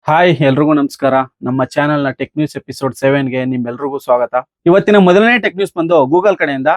Hi ಎಲ್ರಿಗೂ ನಮಸ್ಕಾರ. ನಮ್ಮ ಚಾನೆಲ್ ನ ಟೆಕ್ ನ್ಯೂಸ್ ಎಪಿಸೋಡ್ 7 ಗೆ ನಿಮ್ಮೆಲ್ರಿಗೂ ಸ್ವಾಗತ. ಇವತ್ತಿನ ಮೊದಲನೇ ಟೆಕ್ ನ್ಯೂಸ್ ಬಂದು ಗೂಗಲ್ ಕಡೆಯಿಂದ.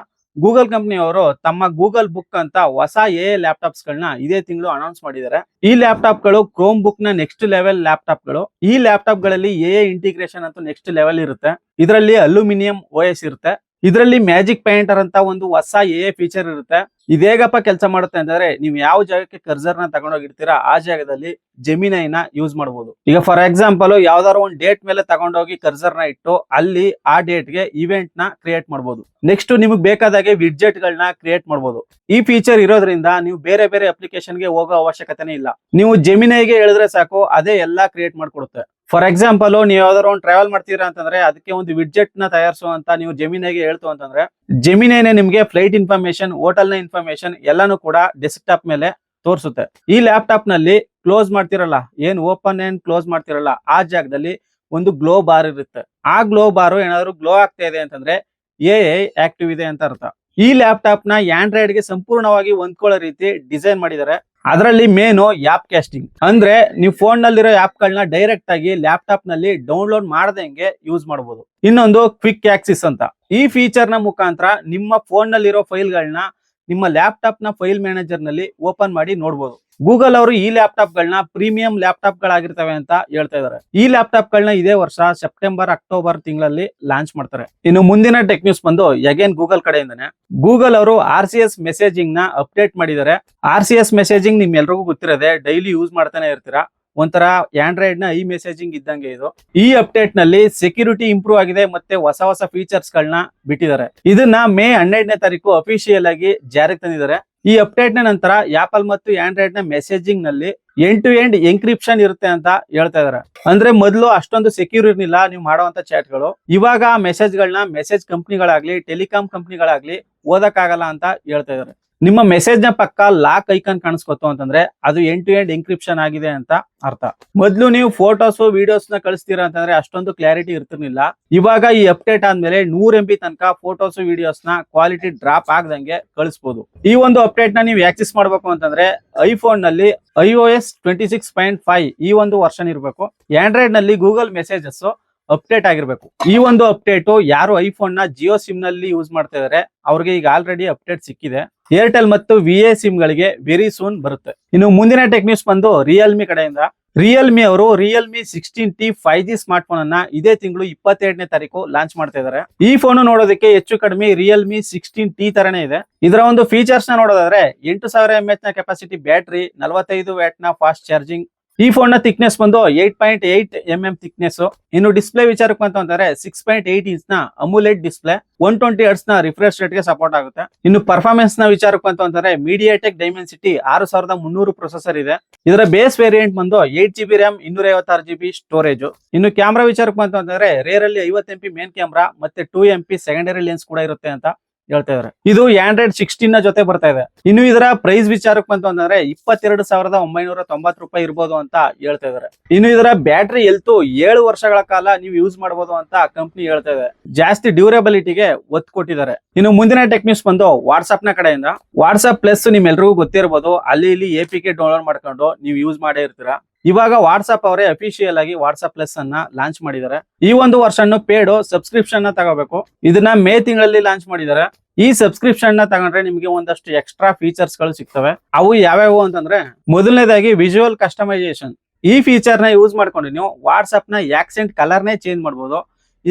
ಗೂಗಲ್ ಕಂಪನಿಯವರು ತಮ್ಮ ಗೂಗಲ್ ಬುಕ್ ಅಂತ ಹೊಸ ಎ ಲ್ಯಾಪ್ಟಾಪ್ಸ್ ಗಳನ್ನ ಇದೇ ತಿಂಗಳು ಅನೌನ್ಸ್ ಮಾಡಿದ್ದಾರೆ. ಈ ಲ್ಯಾಪ್ಟಾಪ್ ಗಳು ಕ್ರೋಮ್ ಬುಕ್ ನ ನೆಕ್ಸ್ಟ್ ಲೆವೆಲ್ ಲ್ಯಾಪ್ಟಾಪ್ ಗಳು. ಈ ಲ್ಯಾಪ್ಟಾಪ್ ಗಳಲ್ಲಿ ಎ ಇಂಟಿಗ್ರೇಷನ್ ಅಂತೂ ನೆಕ್ಸ್ಟ್ ಲೆವೆಲ್ ಇರುತ್ತೆ. ಇದರಲ್ಲಿ ಅಲ್ಯೂಮಿನಿಯಂ ಓಎಸ್ ಇರುತ್ತೆ. ಇದರಲ್ಲಿ ಮ್ಯಾಜಿಕ್ ಪೇಂಟರ್ ಅಂತ ಒಂದು ಹೊಸ ಎ ಫೀಚರ್ ಇರುತ್ತೆ. ಇದೇಗಪ್ಪ ಕೆಲಸ ಮಾಡುತ್ತೆ ಅಂತಂದ್ರೆ ನೀವು ಯಾವ ಜಾಗಕ್ಕೆ ಕರ್ಸರ್ ನ ತಗೊಂಡೋಗಿರ್ತೀರಾ ಆ ಜಾಗದಲ್ಲಿ ಜೆಮಿನೈನ ಯೂಸ್ ಮಾಡಬಹುದು. ಈಗ ಫಾರ್ ಎಕ್ಸಾಂಪಲ್ ಯಾವ್ದಾದ್ರು ಒಂದು ಡೇಟ್ ಮೇಲೆ ತಗೊಂಡೋಗಿ ಕರ್ಸರ್ ನ ಇಟ್ಟು ಅಲ್ಲಿ ಆ ಡೇಟ್ ಗೆ ಇವೆಂಟ್ ನ ಕ್ರಿಯೇಟ್ ಮಾಡಬಹುದು. ನೆಕ್ಸ್ಟ್ ನಿಮಗೆ ಬೇಕಾದಾಗೆ ವಿಡ್ಜೆಟ್ ಗಳನ್ನ ಕ್ರಿಯೇಟ್ ಮಾಡಬಹುದು. ಈ ಫೀಚರ್ ಇರೋದ್ರಿಂದ ನೀವು ಬೇರೆ ಬೇರೆ ಅಪ್ಲಿಕೇಶನ್ ಗೆ ಹೋಗೋ ಅವಶ್ಯಕತೆನೇ ಇಲ್ಲ. ನೀವು ಜೆಮಿನೈಗೆ ಹೇಳಿದ್ರೆ ಸಾಕು, ಅದೇ ಎಲ್ಲಾ ಕ್ರಿಯೇಟ್ ಮಾಡ್ಕೊಡುತ್ತೆ. ಫಾರ್ ಎಕ್ಸಾಂಪಲ್ ನೀವು ಯಾವ್ದಾದ್ರು ಒಂದು ಟ್ರಾವೆಲ್ ಮಾಡ್ತೀರಾ ಅಂತಂದ್ರೆ ಅದಕ್ಕೆ ಒಂದು ವಿಡ್ಜೆಟ್ ನ ತಯಾರಿಸುವಂತ ನೀವು ಜೆಮಿನೈಗೆ ಹೇಳ್ತು ಅಂತಂದ್ರೆ ಜೆಮಿನೈನೇ ನಿಮ್ಗೆ ಫ್ಲೈಟ್ ಇನ್ಫಾರ್ಮೇಶನ್, ಹೋಟೆಲ್ ನ ಇನ್ಫಾರ್ಮೇಶನ್ ಎಲ್ಲಾನು ಕೂಡ ಡೆಸ್ಕ್ಟಾಪ್ ಮೇಲೆ ತೋರಿಸುತ್ತೆ. ಈ ಲ್ಯಾಪ್ಟಾಪ್ ನಲ್ಲಿ ಕ್ಲೋಸ್ ಮಾಡ್ತಿರಲ್ಲ, ಏನ್ ಓಪನ್ ಅಂಡ್ ಕ್ಲೋಸ್ ಮಾಡ್ತಿರಲ್ಲ ಆ ಜಾಗದಲ್ಲಿ ಒಂದು ಗ್ಲೋ ಬಾರ್ ಇರುತ್ತೆ. ಆ ಗ್ಲೋ ಬಾರ್ ಏನಾದ್ರು ಗ್ಲೋ ಆಗ್ತಾ ಇದೆ ಅಂತಂದ್ರೆ ಎಐ ಆಕ್ಟಿವ್ ಇದೆ ಅಂತ ಅರ್ಥ. ಈ ಲ್ಯಾಪ್ಟಾಪ್ ನ ಆಂಡ್ರಾಯ್ಡ್ ಗೆ ಸಂಪೂರ್ಣವಾಗಿ ಹೊಂದ್ಕೊಳ್ಳೋ ರೀತಿ ಡಿಸೈನ್ ಮಾಡಿದ್ದಾರೆ. ಅದರಲ್ಲಿ ಮೇನು ಆಪ್ ಕ್ಯಾಸ್ಟಿಂಗ್ ಅಂದ್ರೆ ನೀವು ಫೋನ್ ನಲ್ಲಿರೋ ಆಪ್ ಗಳನ್ನ ಡೈರೆಕ್ಟ್ ಆಗಿ ಲ್ಯಾಪ್ಟಾಪ್ ನಲ್ಲಿ ಡೌನ್ಲೋಡ್ ಮಾಡದಂಗೆ ಯೂಸ್ ಮಾಡಬಹುದು. ಇನ್ನೊಂದು ಕ್ವಿಕ್ ಆಕ್ಸಿಸ್ ಅಂತ. ಈ ಫೀಚರ್ ನ ಮುಖಾಂತರ ನಿಮ್ಮ ಫೋನ್ ನಲ್ಲಿರೋ ಫೈಲ್ ಗಳನ್ನ ನಿಮ್ಮ ಲ್ಯಾಪ್ಟಾಪ್ ನ ಫೈಲ್ ಮ್ಯಾನೇಜರ್ ನಲ್ಲಿ ಓಪನ್ ಮಾಡಿ ನೋಡಬಹುದು. ಗೂಗಲ್ ಅವರು ಈ ಲ್ಯಾಪ್ಟಾಪ್ ಗಳನ್ನ ಪ್ರೀಮಿಯಂ ಲ್ಯಾಪ್ಟಾಪ್ ಗಳಾಗಿರ್ತವೆ ಅಂತ ಹೇಳ್ತಾ ಇದಾರೆ. ಈ ಲ್ಯಾಪ್ಟಾಪ್ ಗಳನ್ನ ಇದೇ ವರ್ಷ ಸೆಪ್ಟೆಂಬರ್ ಅಕ್ಟೋಬರ್ ತಿಂಗಳಲ್ಲಿ ಲಾಂಚ್ ಮಾಡ್ತಾರೆ. ಇನ್ನು ಮುಂದಿನ ಟೆಕ್ ನ್ಯೂಸ್ ಬಂದು ಅಗೇನ್ ಗೂಗಲ್ ಕಡೆಯಿಂದಾನೆ. ಗೂಗಲ್ ಅವರು RCS ಮೆಸೇಜಿಂಗ್ ನ ಅಪ್ಡೇಟ್ ಮಾಡಿದ್ದಾರೆ. RCS ಮೆಸೇಜಿಂಗ್ ನಿಮ್ಗೆಲ್ರಿಗೂ ಗೊತ್ತಿರೋದೆ, ಡೈಲಿ ಯೂಸ್ ಮಾಡ್ತಾನೆ ಇರ್ತೀರಾ. ಒಂಥರ ಆಂಡ್ರಾಯ್ಡ್ ನ ಈ ಮೆಸೇಜಿಂಗ್ ಇದ್ದಂಗೆ ಇದು. ಈ ಅಪ್ಡೇಟ್ ನಲ್ಲಿ ಸೆಕ್ಯೂರಿಟಿ ಇಂಪ್ರೂವ್ ಆಗಿದೆ ಮತ್ತೆ ಹೊಸ ಹೊಸ ಫೀಚರ್ಸ್ ಗಳನ್ನ ಬಿಟ್ಟಿದ್ದಾರೆ. ಇದನ್ನ ಮೇ 12ನೇ ತಾರೀಕು ಅಫಿಷಿಯಲ್ ಆಗಿ ಜಾರಿಗೆ ತಂದಿದ್ದಾರೆ. ಈ ಅಪ್ಡೇಟ್ ನ ನಂತರ ಆಪಲ್ ಮತ್ತು ಆಂಡ್ರಾಯ್ಡ್ ನ ಮೆಸೇಜಿಂಗ್ ನಲ್ಲಿ ಎಂಡ್ ಟು ಎಂಡ್ ಎನ್ಕ್ರಿಪ್ಷನ್ ಇರುತ್ತೆ ಅಂತ ಹೇಳ್ತಾ ಇದಾರೆ. ಅಂದ್ರೆ ಮೊದಲು ಅಷ್ಟೊಂದು ಸೆಕ್ಯೂರ್ ಇರ್ಲಿಲ್ಲ ನೀವು ಮಾಡುವಂತ ಚಾಟ್ ಗಳು. ಇವಾಗ ಮೆಸೇಜ್ ಗಳನ್ನ ಮೆಸೇಜ್ ಕಂಪ್ನಿಗಳಾಗ್ಲಿ ಟೆಲಿಕಾಂ ಕಂಪ್ನಿಗಳಾಗ್ಲಿ ಓದಕ್ಕಾಗಲ್ಲ ಅಂತ ಹೇಳ್ತಾ ಇದಾರೆ. ನಿಮ್ಮ ಮೆಸೇಜ್ ನ ಪಕ್ಕ ಲಾಕ್ ಐಕಾನ್ ಕಾಣಿಸ್ಕೊತ್ತು ಅಂತಂದ್ರೆ ಅದು ಎಂಡ್ ಟು ಎಂಡ್ ಎನ್ಕ್ರಿಪ್ಷನ್ ಆಗಿದೆ ಅಂತ ಅರ್ಥ. ಮೊದ್ಲು ನೀವು ಫೋಟೋಸ್ ವಿಡಿಯೋಸ್ ನ ಕಳಿಸ್ತೀರಾ ಅಂತಂದ್ರೆ ಅಷ್ಟೊಂದು ಕ್ಲಾರಿಟಿ ಇರ್ತಿರ್ಲಿಲ್ಲ. ಇವಾಗ ಈ ಅಪ್ಡೇಟ್ ಆದ್ಮೇಲೆ 100 MB ತನಕ ಫೋಟೋಸ್ ವಿಡಿಯೋಸ್ ನ ಕ್ವಾಲಿಟಿ ಡ್ರಾಪ್ ಆಗದಂಗೆ ಕಳಿಸಬಹುದು. ಈ ಒಂದು ಅಪ್ಡೇಟ್ ನ ನೀವು ಆಕ್ಸೆಸ್ ಮಾಡಬೇಕು ಅಂತಂದ್ರೆ ಐಫೋನ್ ನಲ್ಲಿ iOS 26.5 ಈ ಒಂದು ವರ್ಷನ್ ಇರಬೇಕು. ಆಂಡ್ರಾಯ್ಡ್ ನಲ್ಲಿ ಗೂಗಲ್ ಮೆಸೇಜಸ್ ಅಪ್ಡೇಟ್ ಆಗಿರ್ಬೇಕು. ಈ ಒಂದು ಅಪ್ಡೇಟ್ ಯಾರು ಐಫೋನ್ ನ ಜಿಯೋ ಸಿಮ್ ನಲ್ಲಿ ಯೂಸ್ ಮಾಡ್ತಾ ಇದಾರೆ ಅವ್ರಿಗೆ ಈಗ ಆಲ್ರೆಡಿ ಅಪ್ಡೇಟ್ ಸಿಕ್ಕಿದೆ. ಏರ್ಟೆಲ್ ಮತ್ತು VA ಸಿಮ್ ಗಳಿಗೆ ವೆರಿ ಸೂನ್ ಬರುತ್ತೆ. ಇನ್ನು ಮುಂದಿನ ಟೆಕ್ ನ್ಯೂಸ್ ಬಂದು ರಿಯಲ್ಮಿ ಕಡೆಯಿಂದ. ರಿಯಲ್ಮಿ ಅವರು Realme 16T 5G smart phone ಅನ್ನ ಇದೇ ತಿಂಗಳು 22ನೇ ತಾರೀಕು ಲಾಂಚ್ ಮಾಡ್ತಾ ಇದಾರೆ. ಈ ಫೋನ್ ನೋಡೋದಕ್ಕೆ ಹೆಚ್ಚು ಕಡಿಮೆ ರಿಯಲ್ಮಿ 16T ತರನೇ ಇದೆ. ಇದರ ಒಂದು ಫೀಚರ್ಸ್ ನ ನೋಡೋದಾದ್ರೆ 8000 mAh ನ ಕೆಪಾಸಿಟಿ ಬ್ಯಾಟರಿ, 45 ವ್ಯಾಟ್ ನ ಫಾಸ್ಟ್ ಚಾರ್ಜಿಂಗ್. ಈ ಫೋನ್ ನ ಥಿಕ್ನೆಸ್ ಬಂದು 8.8 mm ಥಿಕ್ನೆಸ್. ಇನ್ನು ಡಿಸ್ಪ್ಲೇ ವಿಚಾರಕ್ಕೆ ಬಂತು ಅಂತಂದ್ರೆ 6.8 ಇಂಚ್ ನ ಅಮುಲೆಟ್ ಡಿಸ್ಪ್ಲೇ, 120 Hz ನ ರಿಫ್ರೆಶ್ ರೇಟ್ ಗೆ ಸಪೋರ್ಟ್ ಆಗುತ್ತೆ. ಇನ್ನು ಪರ್ಫಾರ್ಮೆನ್ಸ್ ನ ವಿಚಾರಕ್ಕೆ ಬಂತು ಅಂತಂದ್ರೆ MediaTek Dimensity 6300 ಪ್ರೊಸೆಸರ್ ಇದೆ. ಇದರ ಬೇಸ್ ವೇರಿಯಂಟ್ ಬಂದು 8GB RAM 256GB ಸ್ಟೋರೇಜ್. ಇನ್ನು ಕ್ಯಾಮ್ರಾ ವಿಚಾರಕ್ಕೆ ಬಂತು ಅಂತಂದ್ರೆ ರೇರ್ ಅಲ್ಲಿ 50 MP ಮೇನ್ ಕ್ಯಾಮ್ರಾ ಮತ್ತೆ 2 MP ಸೆಕೆಂಡರಿ ಲೆನ್ಸ್ ಕೂಡ ಇರುತ್ತೆ ಅಂತ ಹೇಳ್ತಾ ಇದಾರೆ. ಇದು ಆಂಡ್ರಾಯ್ಡ್ 16 ನ ಜೊತೆ ಬರ್ತಾ ಇದೆ. ಇನ್ನು ಇದರ ಪ್ರೈಸ್ ವಿಚಾರಕ್ಕೆ ಬಂತು ಅಂತಂದ್ರೆ 22,990 ರೂಪಾಯಿ ಇರ್ಬೋದು ಅಂತ ಹೇಳ್ತಾ ಇದಾರೆ. ಇನ್ನು ಇದರ ಬ್ಯಾಟರಿ ಹೆಲ್ತ್ 7 ವರ್ಷಗಳ ಕಾಲ ನೀವು ಯೂಸ್ ಮಾಡಬಹುದು ಅಂತ ಕಂಪನಿ ಹೇಳ್ತಾ ಇದೆ. ಜಾಸ್ತಿ ಡ್ಯೂರಬಿಲಿಟಿಗೆ ಒತ್ತು ಕೊಟ್ಟಿದ್ದಾರೆ. ಇನ್ನು ಮುಂದಿನ ಟೆಕ್ ನ್ಯೂಸ್ ಬಂದು ವಾಟ್ಸ್ಆಪ್ ನ ಕಡೆಯಿಂದ. ವಾಟ್ಸ್ಆಪ್ ಪ್ಲಸ್ ನಿಮ್ಮೆಲ್ರಿಗೂ ಗೊತ್ತಿರಬಹುದು, ಅಲ್ಲಿ ಇಲ್ಲಿ APK ಡೌನ್ಲೋಡ್ ಮಾಡ್ಕೊಂಡು ನೀವು ಯೂಸ್ ಮಾಡೇ ಇರ್ತೀರಾ. ಇವಾಗ ವಾಟ್ಸ್ಆಪ್ ಅವರೇ ಅಫಿಷಿಯಲ್ ಆಗಿ ವಾಟ್ಸ್ಆಪ್ ಪ್ಲಸ್ ಅನ್ನ ಲಾಂಚ್ ಮಾಡಿದ್ದಾರೆ. ಈ ಒಂದು ವರ್ಷನ್ ಪೇಡ್ ಸಬ್ಸ್ಕ್ರಿಪ್ಷನ್ ನ ತಗೋಬೇಕು. ಇದನ್ನ ಮೇ ತಿಂಗಳಲ್ಲಿ ಲಾಂಚ್ ಮಾಡಿದ್ದಾರೆ. ಈ ಸಬ್ಸ್ಕ್ರಿಪ್ಷನ್ ನ ತಗೊಂಡ್ರೆ ನಿಮಗೆ ಒಂದಷ್ಟು ಎಕ್ಸ್ಟ್ರಾ ಫೀಚರ್ಸ್ ಗಳು ಸಿಗ್ತವೆ. ಅವು ಯಾವ್ಯಾವು ಅಂತಂದ್ರೆ ಮೊದಲನೇದಾಗಿ ವಿಜುವಲ್ ಕಸ್ಟಮೈಸೇಷನ್. ಈ ಫೀಚರ್ ನ ಯೂಸ್ ಮಾಡ್ಕೊಂಡು ನೀವು ವಾಟ್ಸ್ಆಪ್ ನ ಆಕ್ಸೆಂಟ್ ಕಲರ್ ನೇ ಚೇಂಜ್ ಮಾಡಬಹುದು.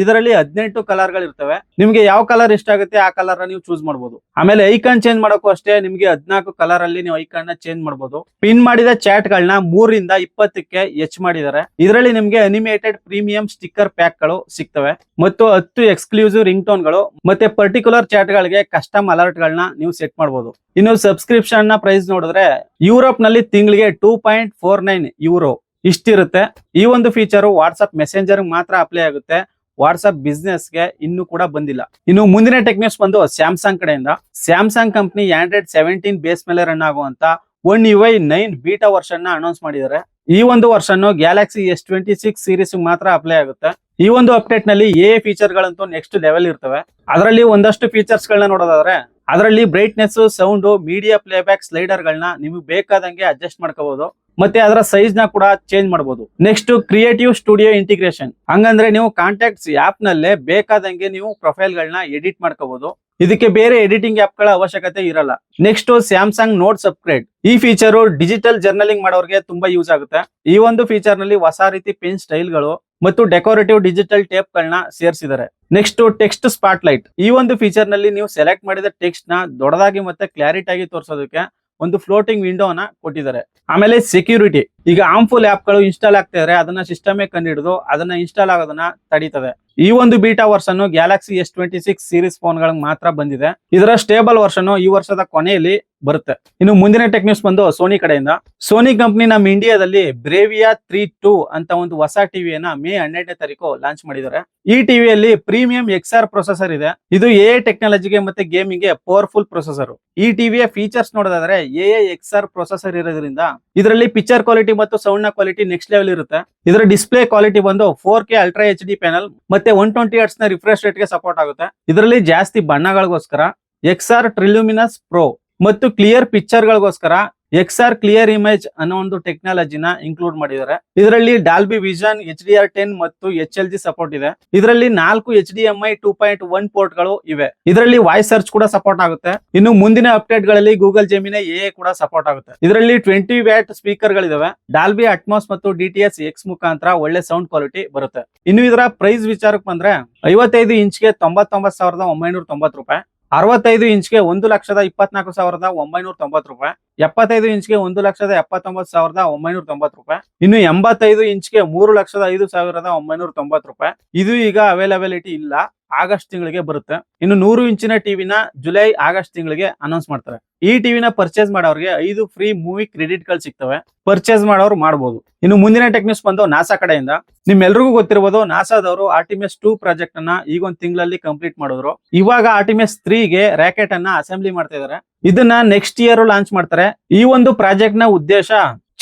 ಇದರಲ್ಲಿ 18 ಕಲರ್ ಗಳು ಇರ್ತವೆ. ನಿಮ್ಗೆ ಯಾವ ಕಲರ್ ಇಷ್ಟ ಆಗುತ್ತೆ ಆ ಕಲರ್ ನೀವು ಚೂಸ್ ಮಾಡಬಹುದು. ಆಮೇಲೆ ಐಕಾನ್ ಚೇಂಜ್ ಮಾಡೋಕ್ಕೂ ಅಷ್ಟೇ ನಿಮ್ಗೆ 14 ಕಲರ್ ಅಲ್ಲಿ ನೀವು ಐಕಾನ್ ನ ಚೇಂಜ್ ಮಾಡಬಹುದು. ಪಿನ್ ಮಾಡಿದ ಚಾಟ್ ಗಳನ್ನ 3 ರಿಂದ 20ಕ್ಕೆ ಹೆಚ್ಚು ಮಾಡಿದ್ದಾರೆ. ಇದರಲ್ಲಿ ನಿಮ್ಗೆ ಅನಿಮೇಟೆಡ್ ಪ್ರೀಮಿಯಂ ಸ್ಟಿಕ್ಕರ್ ಪ್ಯಾಕ್ ಗಳು ಸಿಗ್ತವೆ ಮತ್ತು 10 ಎಕ್ಸ್ಕ್ಲೂಸಿವ್ ರಿಂಗ್ ಟೋನ್ ಗಳು ಮತ್ತೆ ಪರ್ಟಿಕ್ಯುಲರ್ ಚಾಟ್ ಗಳಿಗೆ ಕಸ್ಟಮ್ ಅಲರ್ಟ್ ಗಳನ್ನ ನೀವು ಸೆಟ್ ಮಾಡಬಹುದು. ಇನ್ನು ಸಬ್ಸ್ಕ್ರಿಪ್ಷನ್ ನ ಪ್ರೈಸ್ ನೋಡಿದ್ರೆ ಯುರೋಪ್ ನಲ್ಲಿ ತಿಂಗಳಿಗೆ 2.49 ಯೂರೋ ಇಷ್ಟಿರುತ್ತೆ. ಈ ಒಂದು ಫೀಚರ್ ವಾಟ್ಸ್ಆಪ್ ಮೆಸೆಂಜರ್ ಮಾತ್ರ ಅಪ್ಲೈ ಆಗುತ್ತೆ. ವಾಟ್ಸ್ಆಪ್ ಬಿಸ್ನೆಸ್ ಗೆ ಇನ್ನೂ ಕೂಡ ಬಂದಿಲ್ಲ. ಇನ್ನು ಮುಂದಿನ ಟೆಕ್ ನ್ಯೂಸ್ ಬಂದು ಸ್ಯಾಮ್ಸಂಗ್ ಕಡೆಯಿಂದ. ಸ್ಯಾಮ್ಸಂಗ್ ಕಂಪನಿ ಆಂಡ್ರಾಯ್ಡ್ 17 ಬೇಸ್ ಮೇಲೆ ರನ್ ಆಗುವಂತ One UI 9 ಬೀಟಾ ವರ್ಷನ್ ನ ಅನೌನ್ಸ್ ಮಾಡಿದ್ದಾರೆ. ಈ ಒಂದು ವರ್ಷನ್ ಗ್ಯಾಲಕ್ಸಿ S26 ಸೀರೀಸ್ ಮಾತ್ರ ಅಪ್ಲೈ ಆಗುತ್ತೆ. ಈ ಒಂದು ಅಪ್ಡೇಟ್ ನಲ್ಲಿ ಫೀಚರ್ ಗಳಂತೂ ನೆಕ್ಸ್ಟ್ ಲೆವೆಲ್ ಇರ್ತವೆ. ಅದರಲ್ಲಿ ಒಂದಷ್ಟು ಫೀಚರ್ಸ್ ಗಳನ್ನ ನೋಡೋದಾದ್ರೆ ಅದರಲ್ಲಿ brightness, sound, media playback slider ಗಳನ್ನ ನಿಮಗೆ ಬೇಕಾದಂಗೆ ಅಡ್ಜಸ್ಟ್ ಮಾಡ್ಕೋಬಹುದು. ಮತ್ತೆ ಅದರ ಸೈಜ್ ನ ಕೂಡ ಚೇಂಜ್ ಮಾಡಬಹುದು. ನೆಕ್ಸ್ಟ್ ಕ್ರಿಯೇಟಿವ್ ಸ್ಟುಡಿಯೋ ಇಂಟಿಗ್ರೇಷನ್, ಹಂಗಂದ್ರೆ ನೀವು ಕಾಂಟ್ಯಾಕ್ಟ್ಸ್ ಆಪ್ ನಲ್ಲೇ ಬೇಕಾದಂಗೆ ನೀವು ಪ್ರೊಫೈಲ್ ಗಳನ್ನ ಎಡಿಟ್ ಮಾಡ್ಕೋಬಹುದು. ಇದಕ್ಕೆ ಬೇರೆ ಎಡಿಟಿಂಗ್ ಆಪ್ ಗಳ ಅವಶ್ಯಕತೆ ಇರಲ್ಲ. ನೆಕ್ಸ್ಟ್ ಸ್ಯಾಮ್ಸಂಗ್ ನೋಟ್ಸ್ ಅಪ್ಗ್ರೇಡ್, ಈ ಫೀಚರ್ ಡಿಜಿಟಲ್ ಜರ್ನಲಿಂಗ್ ಮಾಡೋರಿಗೆ ತುಂಬಾ ಯೂಸ್ ಆಗುತ್ತೆ. ಈ ಒಂದು ಫೀಚರ್ ನಲ್ಲಿ ಹೊಸ ರೀತಿ ಪೆನ್ ಸ್ಟೈಲ್ ಗಳು ಮತ್ತು ಡೆಕೋರೇಟಿವ್ ಡಿಜಿಟಲ್ ಟೇಪ್ ಗಳನ್ನ ಸೇರಿಸಿದ್ದಾರೆ. ನೆಕ್ಸ್ಟ್ ಟೆಕ್ಸ್ಟ್ ಸ್ಪಾಟ್ಲೈಟ್, ಈ ಒಂದು ಫೀಚರ್ ನಲ್ಲಿ ನೀವು ಸೆಲೆಕ್ಟ್ ಮಾಡಿದ ಟೆಕ್ಸ್ಟ್ ನ ದೊಡ್ಡದಾಗಿ ಮತ್ತೆ ಕ್ಲಾರಿಟಿ ಆಗಿ ತೋರಿಸೋದಕ್ಕೆ ಒಂದು ಫ್ಲೋಟಿಂಗ್ ವಿಂಡೋನ ಕೊಟ್ಟಿದ್ದಾರೆ. ಆಮೇಲೆ ಸೆಕ್ಯೂರಿಟಿ, ಈಗ ಹಾರ್ಮ್ಫುಲ್ ಆಪ್ ಗಳು ಇನ್ಸ್ಟಾಲ್ ಆಗ್ತಾ ಇದ್ರೆ ಅದನ್ನ ಸಿಸ್ಟಮೇ ಕಂಡುಹಿಡಿದು ಅದನ್ನ ಇನ್ಸ್ಟಾಲ್ ಆಗೋದನ್ನ ತಡೀತದೆ. ಈ ಒಂದು beta version Galaxy S26 series phone ಗಳಿಗೆ ಮಾತ್ರ ಬಂದಿದೆ. ಇದರ ಸ್ಟೇಬಲ್ ವರ್ಷನ್ ಈ ವರ್ಷದ ಕೊನೆಯಲ್ಲಿ ಬರುತ್ತೆ. ಇನ್ನು ಮುಂದಿನ ಟೆಕ್ ನ್ಯೂಸ್ ಬಂದು ಸೋನಿ ಕಡೆಯಿಂದ. ಸೋನಿ ಕಂಪನಿ ನಮ್ಮ ಇಂಡಿಯಾದಲ್ಲಿ ಬ್ರೇವಿಯಾ 3 ಅಂತ ಒಂದು ಹೊಸ ಟಿವಿಯನ್ನ ಮೇ 12ನೇ ತಾರೀಕು ಲಾಂಚ್ ಮಾಡಿದ್ದಾರೆ. ಈ ಟಿವಿಯಲ್ಲಿ ಪ್ರೀಮಿಯಂ XR ಪ್ರೊಸೆಸರ್ ಇದೆ. ಇದು AI ಟೆಕ್ನಾಲಜಿಗೆ ಮತ್ತೆ ಗೇಮಿಂಗ್ ಗೆ ಪವರ್ಫುಲ್ ಪ್ರೊಸೆಸರ್. ಈ ಟಿವಿಯ ಫೀಚರ್ಸ್ ನೋಡೋದಾದ್ರೆ AI XR ಪ್ರೊಸೆಸರ್ ಇರೋದ್ರಿಂದ ಇದರಲ್ಲಿ ಪಿಕ್ಚರ್ ಕ್ವಾಲಿಟಿ ಮತ್ತು ಸೌಂಡ್ ನ ಕ್ವಾಲಿಟಿ ನೆಕ್ಸ್ಟ್ ಲೆವೆಲ್ ಇರುತ್ತೆ. ಇದರ ಡಿಸ್ಪ್ಲೇ ಕ್ವಾಲಿಟಿ ಬಂದು 4K ಅಲ್ಟ್ರಾ HD ಪ್ಯಾನಲ್ ಮತ್ತೆ 120 Hz ನ ರಿಫ್ರೆಶ್ ರೇಟ್ ಗೆ ಸಪೋರ್ಟ್ ಆಗುತ್ತೆ. ಇದರಲ್ಲಿ ಜಾಸ್ತಿ ಬಣ್ಣಗಳಿಗೋಸ್ಕರ XR ಟ್ರಿಲ್ಯೂಮಿನಸ್ ಪ್ರೋ ಮತ್ತು ಕ್ಲಿಯರ್ ಪಿಕ್ಚರ್ ಗಳಿಗೋಸ್ಕರ XR ಕ್ಲಿಯರ್ ಇಮೇಜ್ ಅನ್ನೋ ಒಂದು ಟೆಕ್ನಾಲಜಿನ ಇನ್ಕ್ಲೂಡ್ ಮಾಡಿದ್ದಾರೆ. ಇದರಲ್ಲಿ ಡಾಲ್ಬಿ ವಿಷನ್, HDR10 ಮತ್ತು HLG ಸಪೋರ್ಟ್ ಇದೆ. ಇದರಲ್ಲಿ 4 HDMI 2.1 ಪೋರ್ಟ್ ಗಳು ಇವೆ. ಇದರಲ್ಲಿ ವಾಯ್ಸ್ ಸರ್ಚ್ ಕೂಡ ಸಪೋರ್ಟ್ ಆಗುತ್ತೆ. ಇನ್ನು ಮುಂದಿನ ಅಪ್ಡೇಟ್ ಗಳಲ್ಲಿ ಗೂಗಲ್ ಜೆಮಿನಿ AI ಕೂಡ ಸಪೋರ್ಟ್ ಆಗುತ್ತೆ. ಇದರಲ್ಲಿ 20 ವ್ಯಾಟ್ ಸ್ಪೀಕರ್ ಗಳಿದಾವೆ. ಡಾಲ್ಬಿ ಅಟ್ಮಾಸ್ ಮತ್ತು DTS X ಮುಖಾಂತರ ಒಳ್ಳೆ ಸೌಂಡ್ ಕ್ವಾಲಿಟಿ ಬರುತ್ತೆ. ಇನ್ನು ಇದರ ಪ್ರೈಸ್ ವಿಚಾರಕ್ಕೆ ಬಂದ್ರೆ 55 ಇಂಚ್ಗೆ 99,990 ರೂಪಾಯಿ, 65 ಇಂಚ್ಗೆ 1,24,990 ರೂಪಾಯಿ, 75 ಇಂಚ್ಗೆ 1,79,990 ರೂಪಾಯಿ, ಇನ್ನು 85 ಇಂಚ್ಗೆ 3,05,990 ರೂಪಾಯಿ. ಇದು ಈಗ ಅವೈಲಬಿಲಿಟಿ ಇಲ್ಲ, ಆಗಸ್ಟ್ ತಿಂಗಳಿಗೆ ಬರುತ್ತೆ. ಇನ್ನು 100 ಇಂಚಿನ ಟಿವಿನ ಜುಲೈ ಆಗಸ್ಟ್ ತಿಂಗಳಿಗೆ ಅನೌನ್ಸ್ ಮಾಡ್ತಾರೆ. ಈ ಟಿವಿನ ಪರ್ಚೇಸ್ ಮಾಡೋರಿಗೆ 5 ಫ್ರೀ ಮೂವಿ ಕ್ರೆಡಿಟ್ ಗಳು ಸಿಗ್ತವೆ. ಪರ್ಚೇಸ್ ಮಾಡೋರು ಮಾಡಬಹುದು. ಇನ್ನು ಮುಂದಿನ ಟೆಕ್ ನ್ಯೂಸ್ ಬಂದು ನಾಸಾ ಕಡೆಯಿಂದ. ನಿಮ್ಮೆಲ್ರಿಗೂ ಗೊತ್ತಿರಬಹುದು, ನಾಸಾದವರು ಆರ್ಟಿಮಿಸ್ 2 ಪ್ರಾಜೆಕ್ಟ್ ಅನ್ನ ಈಗ ಒಂದು ತಿಂಗಳಲ್ಲಿ ಕಂಪ್ಲೀಟ್ ಮಾಡಿದ್ರು. ಇವಾಗ ಆರ್ಟಿಮಿಸ್ 3 ಗೆ ರಾಕೆಟ್ ಅನ್ನ ಅಸೆಂಬ್ಲಿ ಮಾಡ್ತಾ ಇದಾರೆ. ಇದನ್ನ ನೆಕ್ಸ್ಟ್ ಇಯರ್ ಲಾಂಚ್ ಮಾಡ್ತಾರೆ. ಈ ಒಂದು ಪ್ರಾಜೆಕ್ಟ್ ನ ಉದ್ದೇಶ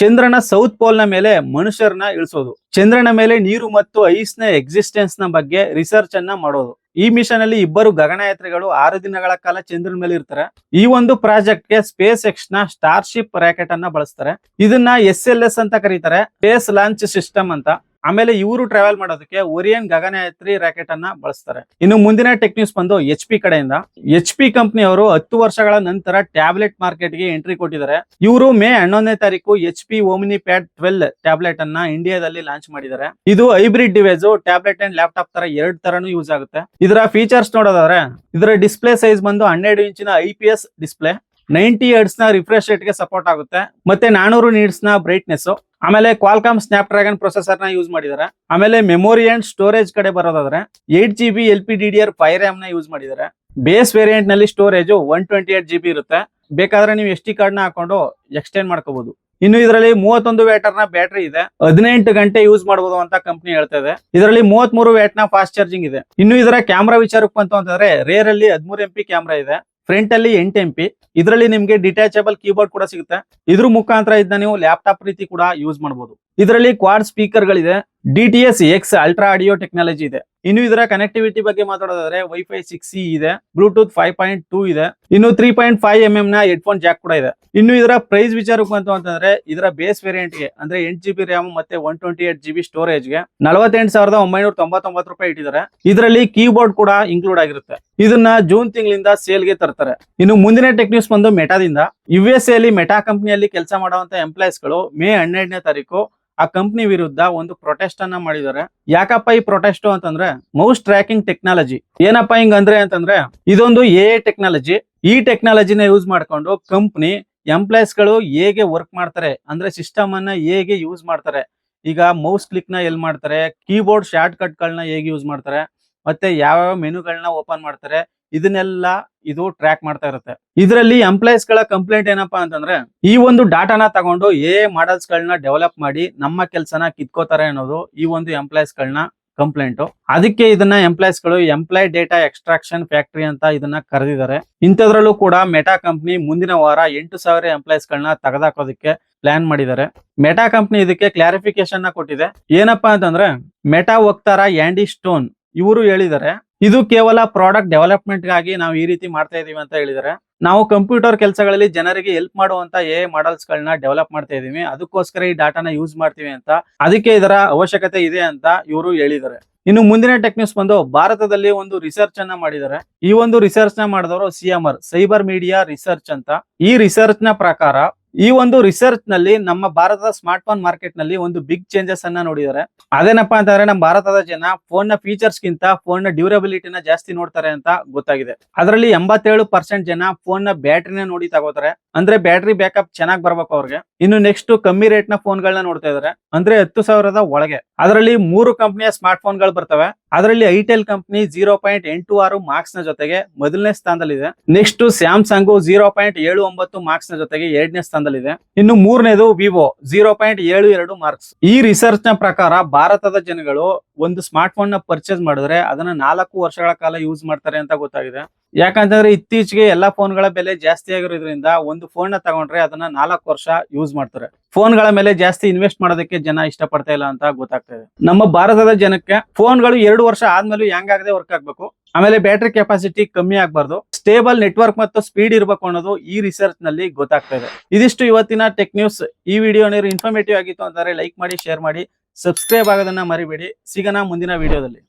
ಚಂದ್ರನ ಸೌತ್ ಪೋಲ್ ನ ಮೇಲೆ ಮನುಷ್ಯರನ್ನ ಇಳಿಸೋದು, ಚಂದ್ರನ ಮೇಲೆ ನೀರು ಮತ್ತು ಐಸ್ ನ ಎಕ್ಸಿಸ್ಟೆನ್ಸ್ ನ ಬಗ್ಗೆ ರಿಸರ್ಚ್ ಅನ್ನ ಮಾಡೋದು. ಈ ಮಿಷನ್ ಅಲ್ಲಿ 2 ಗಗನಯಾತ್ರಿಗಳು 6 ದಿನಗಳ ಕಾಲ ಚಂದ್ರನ ಮೇಲೆ ಇರ್ತಾರೆ. ಈ ಒಂದು ಪ್ರಾಜೆಕ್ಟ್ ಗೆ ಸ್ಪೇಸ್ ಎಕ್ಸ್ ನ ಸ್ಟಾರ್ಶಿಪ್ ರಾಕೆಟ್ ಅನ್ನ ಬಳಸ್ತಾರೆ. ಇದನ್ನ SLS ಅಂತ ಕರೀತಾರೆ, ಸ್ಪೇಸ್ ಲಾಂಚ್ ಸಿಸ್ಟಮ್ ಅಂತ. ಆಮೇಲೆ ಇವರು ಟ್ರಾವೆಲ್ ಮಾಡೋದಕ್ಕೆ ಒರಿಯನ್ ಗಗನಯಾತ್ರಿ ರಾಕೆಟ್ ಅನ್ನ ಬಳಸ್ತಾರೆ. ಇನ್ನು ಮುಂದಿನ ಟೆಕ್ ನ್ಯೂಸ್ ಬಂದು HP ಕಡೆಯಿಂದ. HP ಕಂಪನಿ ಅವರು 10 ವರ್ಷಗಳ ನಂತರ ಟ್ಯಾಬ್ಲೆಟ್ ಮಾರ್ಕೆಟ್ ಗೆ ಎಂಟ್ರಿ ಕೊಟ್ಟಿದ್ದಾರೆ. ಇವರು ಮೇ 11ನೇ ತಾರೀಕು HP ಓಮಿನಿ ಪ್ಯಾಡ್ 12 ಟ್ಯಾಬ್ಲೆಟ್ ಅನ್ನ ಇಂಡಿಯಾದಲ್ಲಿ ಲಾಂಚ್ ಮಾಡಿದ್ದಾರೆ. ಇದು hybrid device, tablet and laptop ತರ 2 ತರನು ಯೂಸ್ ಆಗುತ್ತೆ. ಇದರ ಫೀಚರ್ಸ್ ನೋಡೋದಾದ್ರೆ ಇದರ ಡಿಸ್ಪ್ಲೇ ಸೈಜ್ ಬಂದು 12 ಇಂಚಿನ IPS ಡಿಸ್ಪ್ಲೇ, 90 Hz ನ ರಿಫ್ರೆಶ್ ರೇಟ್ ಗೆ ಸಪೋರ್ಟ್ ಆಗುತ್ತೆ, ಮತ್ತೆ 400 ನಿಟ್ಸ್ ನ ಬ್ರೈಟ್ನೆಸ್. ಆಮೇಲೆ ಕ್ವಾಲ್ಕಾಮ್ ಸ್ನ್ಯಾಪ್ ಡ್ರ್ಯಾಗನ್ ಪ್ರೊಸೆಸರ್ ನ ಯೂಸ್ ಮಾಡಿದ್ದಾರೆ. ಆಮೇಲೆ ಮೆಮೊರಿ ಅಂಡ್ ಸ್ಟೋರೇಜ್ ಕಡೆ ಬರೋದಾದ್ರೆ 8GB LPDDR5 RAM ನ ಯೂಸ್ ಮಾಡಿದ್ದಾರೆ. ಬೇಸ್ ವೇರಿಯಂಟ್ ನಲ್ಲಿ ಸ್ಟೋರೇಜ್ 128 GB ಇರುತ್ತೆ. ಬೇಕಾದ್ರೆ ನೀವು SD ಕಾರ್ಡ್ ನ ಹಾಕೊಂಡು ಎಕ್ಸ್ಟೆಂಡ್ ಮಾಡ್ಕೋಬಹುದು. ಇನ್ನು ಇದರಲ್ಲಿ 31 ವ್ಯಾಟರ್ ನ ಬ್ಯಾಟರಿ ಇದೆ, 18 ಗಂಟೆ ಯೂಸ್ ಮಾಡಬಹುದು ಅಂತ ಕಂಪನಿ ಹೇಳ್ತಾ ಇದೆ. ಇದರಲ್ಲಿ 33 ವ್ಯಾಟ್ ನ ಫಾಸ್ಟ್ ಚಾರ್ಜಿಂಗ್ ಇದೆ. ಇನ್ನು ಇದರ ಕ್ಯಾಮ್ರಾ ವಿಚಾರಕ್ಕೆ ಬಂತು ಅಂತಂದ್ರೆ ರೇರ್ ಅಲ್ಲಿ 13 MP ಕ್ಯಾಮ್ರಾ ಇದೆ, ಫ್ರಂಟ್ ಅಲ್ಲಿ 8 MP. ಇದರಲ್ಲಿ ನಿಮ್ಗೆ ಡಿಟ್ಯಾಚಬಲ್ ಕೀಬೋರ್ಡ್ ಕೂಡ ಸಿಗುತ್ತೆ. ಇದ್ರ ಮುಖಾಂತರ ಇದನ್ನ ನೀವು ಲ್ಯಾಪ್ಟಾಪ್ ರೀತಿ ಕೂಡ ಯೂಸ್ ಮಾಡಬಹುದು. ಇದರಲ್ಲಿ ಕ್ವಾಡ್ ಸ್ಪೀಕರ್ ಗಳಿದೆ, DTS X ultra audio technology ಇದೆ. ಇನ್ನು ಇದರ ಕನೆಕ್ಟಿವಿಟಿ ಬಗ್ಗೆ ಮಾತಾಡೋದಾದ್ರೆ ವೈಫೈ 6E ಇದೆ, ಬ್ಲೂಟೂತ್ 5.2 ಇದೆ, ಇನ್ನು 3.5 mm ನ ಹೆಡ್ಫೋನ್ ಜಾಕ್ ಕೂಡ ಇದೆ. ಇನ್ನು ಇದರ ಪ್ರೈಸ್ ವಿಚಾರಕ್ಕೆ ಬಂತು ಅಂತಂದ್ರೆ ಇದರ ಬೇಸ್ ವೇರಿಯಂಟ್ ಗೆ ಅಂದ್ರೆ 8GB RAM ಮತ್ತೆ 128GB ಸ್ಟೋರೇಜ್ ಗೆ 48,999 ರೂಪಾಯಿ ಇಟ್ಟಿದ್ದಾರೆ. ಇದರಲ್ಲಿ ಕೀಬೋರ್ಡ್ ಕೂಡ ಇನ್ಕ್ಲೂಡ್ ಆಗಿರುತ್ತೆ. ಇದನ್ನ ಜೂನ್ ತಿಂಗಳಿಂದ ಸೇಲ್ ಗೆ ತರ್ತಾರೆ. ಇನ್ನು ಮುಂದಿನ ಟೆಕ್ ನ್ಯೂಸ್ ಬಂದು ಮೆಟಾದಿಂದ. USA ಅಲ್ಲಿ ಮೆಟಾ ಕಂಪನಿಯಲ್ಲಿ ಕೆಲಸ ಮಾಡುವಂತ ಎಂಪ್ಲಾಯ್ಸ್ ಗಳು ಮೇ 12ನೇ ತಾರೀಕು ಆ ಕಂಪನಿ ವಿರುದ್ಧ ಒಂದು ಪ್ರೊಟೆಸ್ಟ್ ಅನ್ನ ಮಾಡಿದ್ದಾರೆ. ಯಾಕಪ್ಪ ಈ ಪ್ರೊಟೆಸ್ಟ್ ಅಂತಂದ್ರೆ ಮೌಸ್ ಟ್ರ್ಯಾಕಿಂಗ್ ಟೆಕ್ನಾಲಜಿ. ಏನಪ್ಪಾ ಹಿಂಗಂದ್ರೆ ಅಂತಂದ್ರೆ ಇದೊಂದು AI ಟೆಕ್ನಾಲಜಿ. ಈ ಟೆಕ್ನಾಲಜಿನ ಯೂಸ್ ಮಾಡ್ಕೊಂಡು ಕಂಪನಿ ಎಂಪ್ಲಾಯ್ಸ್ ಗಳು ಹೇಗೆ ವರ್ಕ್ ಮಾಡ್ತಾರೆ ಅಂದ್ರೆ ಸಿಸ್ಟಮ್ ಅನ್ನ ಹೇಗೆ ಯೂಸ್ ಮಾಡ್ತಾರೆ, ಈಗ ಮೌಸ್ ಕ್ಲಿಕ್ ನ ಎಲ್ಲಿ ಮಾಡ್ತಾರೆ, ಕೀಬೋರ್ಡ್ ಶಾರ್ಟ್ ಕಟ್ ಗಳನ್ನ ಹೇಗೆ ಯೂಸ್ ಮಾಡ್ತಾರೆ, ಮತ್ತೆ ಯಾವ ಮೆನುಗಳನ್ನ ಓಪನ್ ಮಾಡ್ತಾರೆ, ಇದನ್ನೆಲ್ಲ ಇದು ಟ್ರ್ಯಾಕ್ ಮಾಡ್ತಾ ಇರುತ್ತೆ. ಇದರಲ್ಲಿ ಎಂಪ್ಲಾಯ್ಸ್ ಗಳ ಕಂಪ್ಲೇಂಟ್ ಏನಪ್ಪಾ ಅಂತಂದ್ರೆ ಈ ಒಂದು ಡಾಟಾನ ತಗೊಂಡು AI ಮಾಡಲ್ಸ್ ಗಳನ್ನ ಡೆವಲಪ್ ಮಾಡಿ ನಮ್ಮ ಕೆಲಸನ ಕಿತ್ಕೋತಾರೆ ಅನ್ನೋದು ಈ ಒಂದು ಎಂಪ್ಲಾಯ್ಸ್ ಗಳನ್ನ ಕಂಪ್ಲೇಂಟ್. ಅದಕ್ಕೆ ಇದನ್ನ ಎಂಪ್ಲಾಯ್ಸ್ ಗಳು ಎಂಪ್ಲಾಯ್ ಡೇಟಾ ಎಕ್ಸ್ಟ್ರಾಕ್ಷನ್ ಫ್ಯಾಕ್ಟರಿ ಅಂತ ಇದನ್ನ ಕರೆದಿದ್ದಾರೆ. ಇಂಥದ್ರಲ್ಲೂ ಕೂಡ ಮೆಟಾ ಕಂಪನಿ ಮುಂದಿನ ವಾರ 8,000 ಎಂಪ್ಲಾಯ್ಸ್ ಗಳನ್ನ ತೆಗೆದಾಕೋದಕ್ಕೆ ಪ್ಲಾನ್ ಮಾಡಿದ್ದಾರೆ. ಮೆಟಾ ಕಂಪನಿ ಇದಕ್ಕೆ ಕ್ಲಾರಿಫಿಕೇಶನ್ ನ ಕೊಟ್ಟಿದೆ. ಏನಪ್ಪಾ ಅಂತಂದ್ರೆ ಮೆಟಾ ವಕ್ತಾರ ಆಂಡಿ ಸ್ಟೋನ್ ಇವರು ಹೇಳಿದ್ದಾರೆ ಇದು ಕೇವಲ ಪ್ರಾಡಕ್ಟ್ ಡೆವಲಪ್ಮೆಂಟ್ ಗಾಗಿ ನಾವು ಈ ರೀತಿ ಮಾಡ್ತಾ ಇದೀವಿ ಅಂತ ಹೇಳಿದ್ದಾರೆ. ನಾವು ಕಂಪ್ಯೂಟರ್ ಕೆಲಸಗಳಲ್ಲಿ ಜನರಿಗೆ ಹೆಲ್ಪ್ ಮಾಡುವಂತ ಎ ಮಾಡಲ್ಸ್ ಗಳನ್ನ ಡೆವಲಪ್ ಮಾಡ್ತಾ ಇದೀವಿ, ಅದಕ್ಕೋಸ್ಕರ ಈ ಡಾಟಾನ ಯೂಸ್ ಮಾಡ್ತೀವಿ ಅಂತ, ಅದಕ್ಕೆ ಇದರ ಅವಶ್ಯಕತೆ ಇದೆ ಅಂತ ಇವರು ಹೇಳಿದ್ದಾರೆ. ಇನ್ನು ಮುಂದಿನ ಟೆಕ್ ನ್ಯೂಸ್ ಬಂದು ಭಾರತದಲ್ಲಿ ಒಂದು ರಿಸರ್ಚ್ ಅನ್ನ ಮಾಡಿದ್ದಾರೆ. ಈ ಒಂದು ರಿಸರ್ಚ್ ನ ಮಾಡಿದವರು CMR ಸೈಬರ್ ಮೀಡಿಯಾ ರಿಸರ್ಚ್ ಅಂತ. ಈ ರಿಸರ್ಚ್ ನ ಪ್ರಕಾರ ಈ ಒಂದು ರಿಸರ್ಚ್ ನಲ್ಲಿ ನಮ್ಮ ಭಾರತದ ಸ್ಮಾರ್ಟ್ ಫೋನ್ ಮಾರ್ಕೆಟ್ ನಲ್ಲಿ ಒಂದು ಬಿಗ್ ಚೇಂಜಸ್ ಅನ್ನ ನೋಡಿದ್ದಾರೆ. ಅದೇನಪ್ಪಾ ಅಂತಂದ್ರೆ ನಮ್ಮ ಭಾರತದ ಜನ ಫೋನ್ ನ ಫೀಚರ್ಸ್ ಗಿಂತ ಫೋನ್ ನ ಡ್ಯೂರಬಿಲಿಟಿನ ಜಾಸ್ತಿ ನೋಡ್ತಾರೆ ಅಂತ ಗೊತ್ತಾಗಿದೆ. ಅದರಲ್ಲಿ 87% ಜನ ಫೋನ್ ನ ಬ್ಯಾಟ್ರಿನ ನೋಡಿ ತಗೋತಾರೆ, ಅಂದ್ರೆ ಬ್ಯಾಟ್ರಿ ಬ್ಯಾಕಪ್ ಚೆನ್ನಾಗಿ ಬರ್ಬೇಕು ಅವ್ರಿಗೆ. ಇನ್ನು ನೆಕ್ಸ್ಟ್ ಕಮ್ಮಿ ರೇಟ್ ನ ಫೋನ್ ಗಳನ್ನ ನೋಡ್ತಾ ಇದಾರೆ, ಅಂದ್ರೆ 10,000 ಒಳಗೆ. ಅದರಲ್ಲಿ 3 ಕಂಪನಿಯ ಸ್ಮಾರ್ಟ್ ಫೋನ್ ಗಳು ಬರ್ತವೆ. ಅದರಲ್ಲಿ ಐಟೆಲ್ ಕಂಪನಿ 0.86 ಮಾರ್ಕ್ಸ್ ನ ಜೊತೆಗೆ ಮೊದಲನೇ ಸ್ಥಾನದಲ್ಲಿದೆ. ನೆಕ್ಸ್ಟ್ ಸ್ಯಾಮ್ಸಂಗ್ 0.79 ಮಾರ್ಕ್ಸ್ ನ ಜೊತೆಗೆ ಎರಡನೇ ಸ್ಥಾನದಲ್ಲಿದೆ. ಇನ್ನು ಮೂರನೇದು ವಿವೋ 0.72 ಮಾರ್ಕ್ಸ್. ಈ ರಿಸರ್ಚ್ ನ ಪ್ರಕಾರ ಭಾರತದ ಜನಗಳು ಒಂದು ಸ್ಮಾರ್ಟ್ ಫೋನ್ ನ ಪರ್ಚೇಸ್ ಮಾಡಿದ್ರೆ ಅದನ್ನ 4 ವರ್ಷಗಳ ಕಾಲ ಯೂಸ್ ಮಾಡ್ತಾರೆ ಅಂತ ಗೊತ್ತಾಗಿದೆ. ಯಾಕಂತಂದ್ರೆ ಇತ್ತೀಚೆಗೆ ಎಲ್ಲಾ ಫೋನ್ ಗಳ ಬೆಲೆ ಜಾಸ್ತಿ ಆಗಿರೋದ್ರಿಂದ ಒಂದು ಫೋನ್ ನ ತಗೊಂಡ್ರೆ ಅದನ್ನ 4 ವರ್ಷ ಯೂಸ್ ಮಾಡ್ತಾರೆ. ಫೋನ್ ಗಳ ಮೇಲೆ ಜಾಸ್ತಿ ಇನ್ವೆಸ್ಟ್ ಮಾಡೋದಕ್ಕೆ ಜನ ಇಷ್ಟ ಪಡ್ತಾ ಇಲ್ಲ ಅಂತ ಗೊತ್ತಾಗ್ತಾ ಇದೆ. ನಮ್ಮ ಭಾರತದ ಜನಕ್ಕೆ ಫೋನ್ ಗಳು 2 ವರ್ಷ ಆದ್ಮೇಲೆ ಹ್ಯಾಂಗ್ ಆಗದೆ ವರ್ಕ್ ಆಗ್ಬೇಕು, ಆಮೇಲೆ ಬ್ಯಾಟರಿ ಕೆಪಾಸಿಟಿ ಕಮ್ಮಿ ಆಗ್ಬಾರ್ದು, ಸ್ಟೇಬಲ್ ನೆಟ್ವರ್ಕ್ ಮತ್ತು ಸ್ಪೀಡ್ ಇರಬೇಕು ಅನ್ನೋದು ಈ ರಿಸರ್ಚ್ ನಲ್ಲಿ ಗೊತ್ತಾಗ್ತಾ ಇದೆ. ಇದಿಷ್ಟು ಇವತ್ತಿನ ಟೆಕ್ ನ್ಯೂಸ್. ಈ ವಿಡಿಯೋ ಇನ್ಫಾರ್ಮೇಟಿವ್ ಆಗಿತ್ತು ಅಂತಂದ್ರೆ ಲೈಕ್ ಮಾಡಿ, ಶೇರ್ ಮಾಡಿ, ಸಬ್ಸ್ಕ್ರೈಬ್ ಆಗೋದನ್ನ ಮರಿಬೇಡಿ. ಸಿಗೋಣ ಮುಂದಿನ ವಿಡಿಯೋದಲ್ಲಿ.